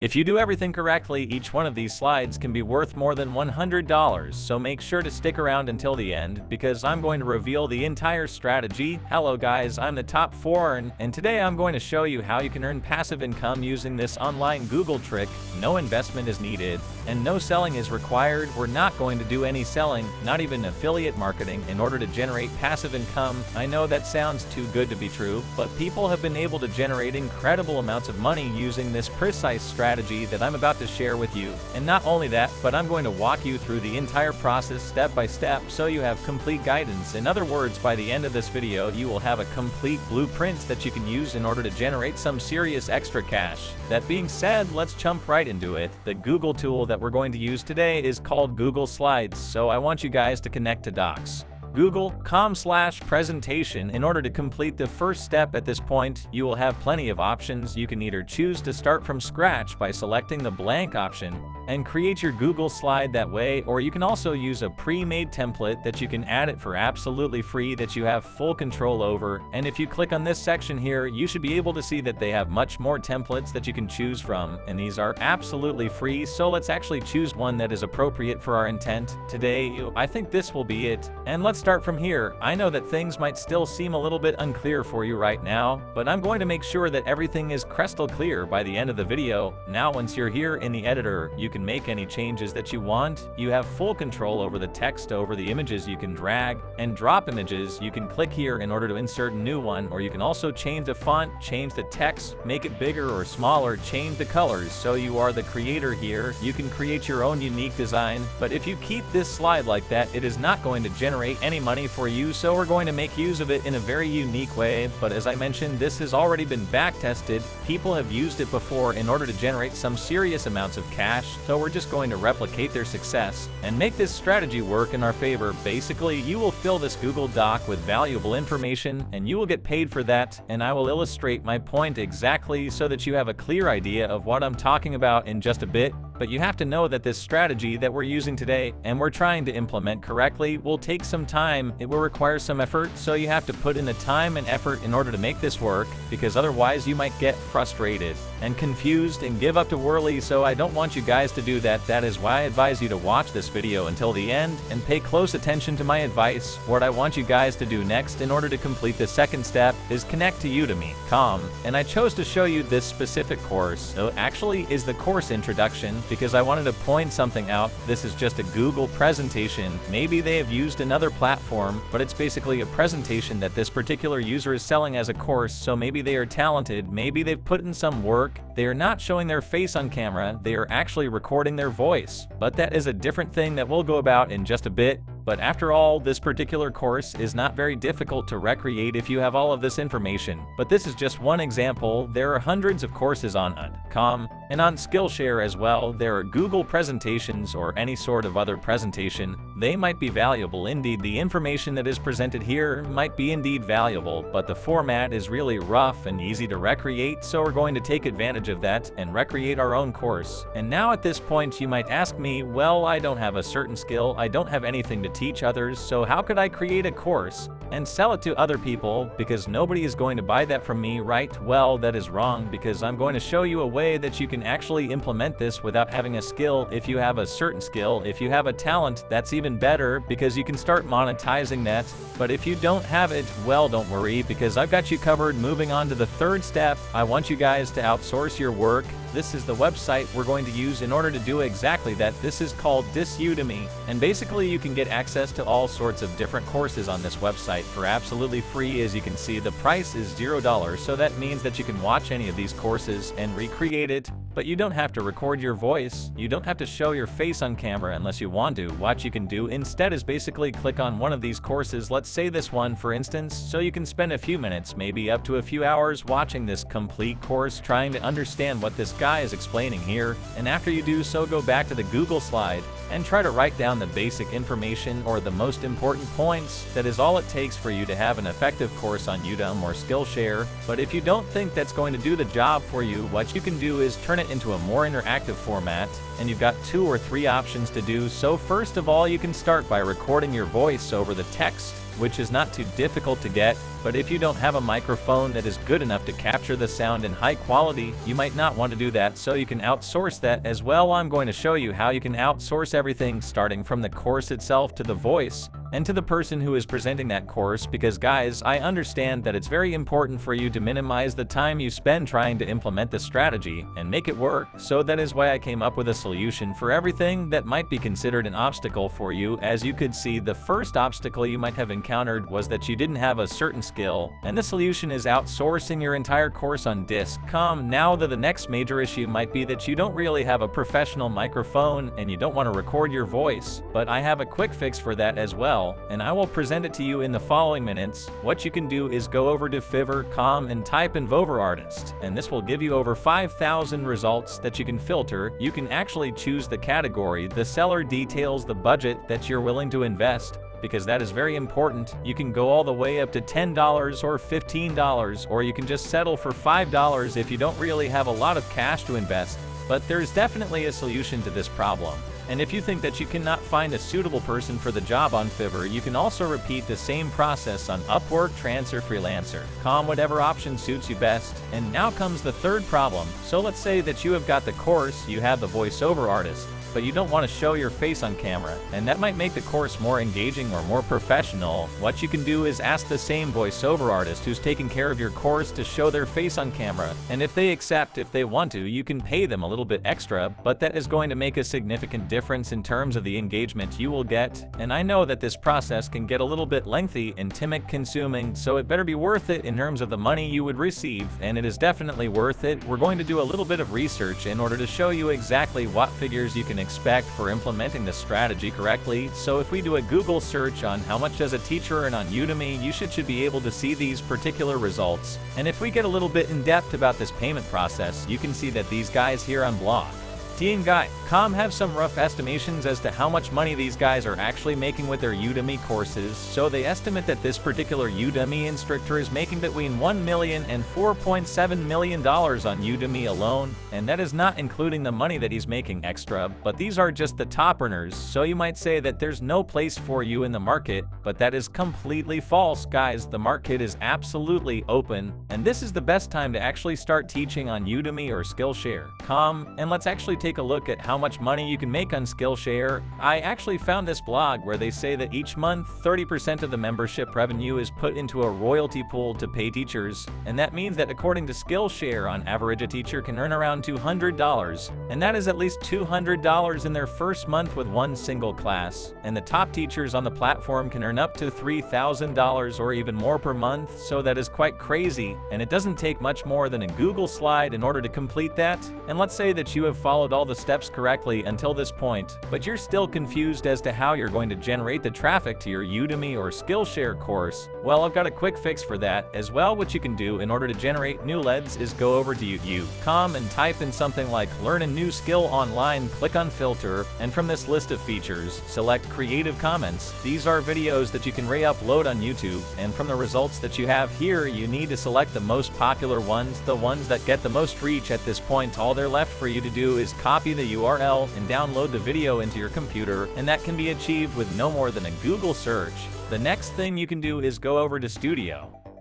If you do everything correctly, each one of these slides can be worth more than $100, so make sure to stick around until the end, because I'm going to reveal the entire strategy. Hello guys, I'm the Top 4, and today I'm going to show you how you can earn passive income using this online Google trick. No investment is needed, and no selling is required. We're not going to do any selling, not even affiliate marketing, in order to generate passive income. I know that sounds too good to be true, but people have been able to generate incredible amounts of money using this precise strategy that I'm about to share with you. And not only that, but I'm going to walk you through the entire process step by step so you have complete guidance. In other words, by the end of this video, you will have a complete blueprint that you can use in order to generate some serious extra cash. That being said, let's jump right into it. The Google tool that we're going to use today is called Google Slides, so I want you guys to connect to Docs. Google.com/presentation. In order to complete the first step at this point, you will have plenty of options. You can either choose to start from scratch by selecting the blank option and create your Google slide that way, or you can also use a pre-made template that you can add it for absolutely free that you have full control over. And if you click on this section here, you should be able to see that they have much more templates that you can choose from, and these are absolutely free. So let's actually choose one that is appropriate for our intent today. I think this will be it, and let's start from here. I know that things might still seem a little bit unclear for you right now, but I'm going to make sure that everything is crystal clear by the end of the video. Now, once you're here in the editor, you can make any changes that you want. You have full control over the text, over the images. You can drag and drop images. You can click here in order to insert a new one, or you can also change the font, change the text, make it bigger or smaller, change the colors. So you are the creator here. You can create your own unique design, but if you keep this slide like that, it is not going to generate any money for you, so we're going to make use of it in a very unique way. But as I mentioned, this has already been back tested. People have used it before in order to generate some serious amounts of cash, so we're just going to replicate their success and make this strategy work in our favor. Basically, you will fill this Google Doc with valuable information and you will get paid for that, and I will illustrate my point exactly so that you have a clear idea of what I'm talking about in just a bit. But you have to know that this strategy that we're using today and we're trying to implement correctly will take some time. It will require some effort, so you have to put in the time and effort in order to make this work, because otherwise you might get frustrated and confused and give up too early. So I don't want you guys to do that. That is why I advise you to watch this video until the end and pay close attention to my advice. What I want you guys to do next in order to complete the second step is connect to Udemy.com, and I chose to show you this specific course. So actually is the course introduction, because I wanted to point something out. This is just a Google presentation. Maybe they have used another platform, but it's basically a presentation that this particular user is selling as a course. So maybe they are talented, maybe they've put in some work. They are not showing their face on camera, they are actually recording their voice. But that is a different thing that we'll go about in just a bit. But after all, this particular course is not very difficult to recreate if you have all of this information. But this is just one example. There are hundreds of courses on Udemy.com and on Skillshare as well. There are Google presentations or any sort of other presentation. They might be valuable indeed. The information that is presented here might be indeed valuable, but the format is really rough and easy to recreate, so we're going to take advantage of that and recreate our own course. And now at this point you might ask me, well, I don't have a certain skill, I don't have anything to teach others, so how could I create a course and sell it to other people, because nobody is going to buy that from me, right? Well, that is wrong, because I'm going to show you a way that you can actually implement this without having a skill. If you have a certain skill, if you have a talent, that's even better, because you can start monetizing that. But if you don't have it, well, don't worry, because I've got you covered. Moving on to the third step, I want you guys to outsource your work. This is the website we're going to use in order to do exactly that. This is called Udemy, and basically you can get access to all sorts of different courses on this website for absolutely free. As you can see, the price is $0, so that means that you can watch any of these courses and recreate it. But you don't have to record your voice, you don't have to show your face on camera unless you want to. What you can do instead is basically click on one of these courses, let's say this one for instance, so you can spend a few minutes, maybe up to a few hours, watching this complete course, trying to understand what this guy is explaining here. And after you do so, go back to the Google slide and try to write down the basic information or the most important points. That is all it takes for you to have an effective course on Udemy or Skillshare. But if you don't think that's going to do the job for you, what you can do is turn it into a more interactive format, and you've got 2 or 3 options to do so. First of all, you can start by recording your voice over the text. which is not too difficult to get, but if you don't have a microphone that is good enough to capture the sound in high quality, you might not want to do that, so you can outsource that as well. I'm going to show you how you can outsource everything, starting from the course itself to the voice and to the person who is presenting that course, because guys, I understand that it's very important for you to minimize the time you spend trying to implement the strategy and make it work. So that is why I came up with a solution for everything that might be considered an obstacle for you. As you could see, the first obstacle you might have encountered was that you didn't have a certain skill, and the solution is outsourcing your entire course on disk. Now the next major issue might be that you don't really have a professional microphone and you don't want to record your voice, but I have a quick fix for that as well, and I will present it to you in the following minutes. What you can do is go over to Fiverr.com and type in Vover Artist, and this will give you over 5,000 results that you can filter. You can actually choose the category, the seller details, the budget that you're willing to invest, because that is very important. You can go all the way up to $10 or $15, or you can just settle for $5 if you don't really have a lot of cash to invest. But there's definitely a solution to this problem. And if you think that you cannot find a suitable person for the job on Fiverr, you can also repeat the same process on Upwork, Trance, or Freelancer. Whatever option suits you best. And now comes the third problem. So let's say that you have got the course, you have the voiceover artist, but you don't want to show your face on camera, and that might make the course more engaging or more professional. What you can do is ask the same voiceover artist who's taking care of your course to show their face on camera, and if they accept, if they want to, you can pay them a little bit extra, but that is going to make a significant difference in terms of the engagement you will get. And I know that this process can get a little bit lengthy and time consuming, so it better be worth it in terms of the money you would receive, and it is definitely worth it. We're going to do a little bit of research in order to show you exactly what figures you can expect for implementing the strategy correctly. So if we do a Google search on how much does a teacher earn on Udemy, you should be able to see these particular results. And if we get a little bit in depth about this payment process, you can see that these guys here on blog.com have some rough estimations as to how much money these guys are actually making with their Udemy courses. So they estimate that this particular Udemy instructor is making between $1 million and $4.7 million on Udemy alone, and that is not including the money that he's making extra, but these are just the top earners. So you might say that there's no place for you in the market, but that is completely false, guys. The market is absolutely open, and this is the best time to actually start teaching on Udemy or Skillshare.com. And let's actually take a look at how much money you can make on Skillshare. I actually found this blog where they say that each month 30% of the membership revenue is put into a royalty pool to pay teachers, and that means that according to Skillshare, on average a teacher can earn around $200, and that is at least $200 in their first month with one single class. And the top teachers on the platform can earn up to $3,000 or even more per month, so that is quite crazy, and it doesn't take much more than a Google slide in order to complete that. And let's say that you have followed all the steps correctly until this point, but you're still confused as to how you're going to generate the traffic to your Udemy or Skillshare course. Well, I've got a quick fix for that as well. What you can do in order to generate new leads is go over to YouTube.com and type in something like learn a new skill online, click on filter, and from this list of features, select Creative Comments. These are videos that you can re-upload on YouTube, and from the results that you have here, you need to select the most popular ones, the ones that get the most reach at this point. All they're left for you to do is copy the URL and download the video into your computer, and that can be achieved with no more than a Google search. The next thing you can do is go over to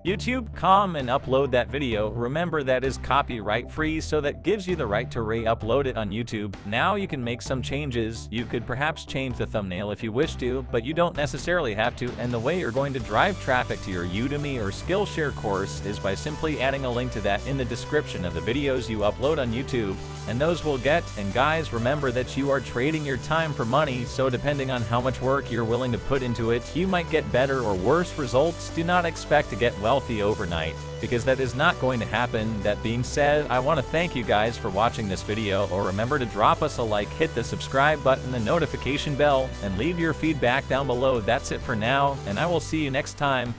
YouTube.com and upload that video. Remember, that is copyright free, so that gives you the right to re-upload it on YouTube. Now you can make some changes. You could perhaps change the thumbnail if you wish to, but you don't necessarily have to. And the way you're going to drive traffic to your Udemy or Skillshare course is by simply adding a link to that in the description of the videos you upload on YouTube, and those will get. And guys, remember that you are trading your time for money, so depending on how much work you're willing to put into it, you might get better or worse results. Do not expect to get wealthy overnight, because that is not going to happen. That being said, I want to thank you guys for watching this video, or remember to drop us a like, hit the subscribe button, the notification bell, and leave your feedback down below. That's it for now, and I will see you next time.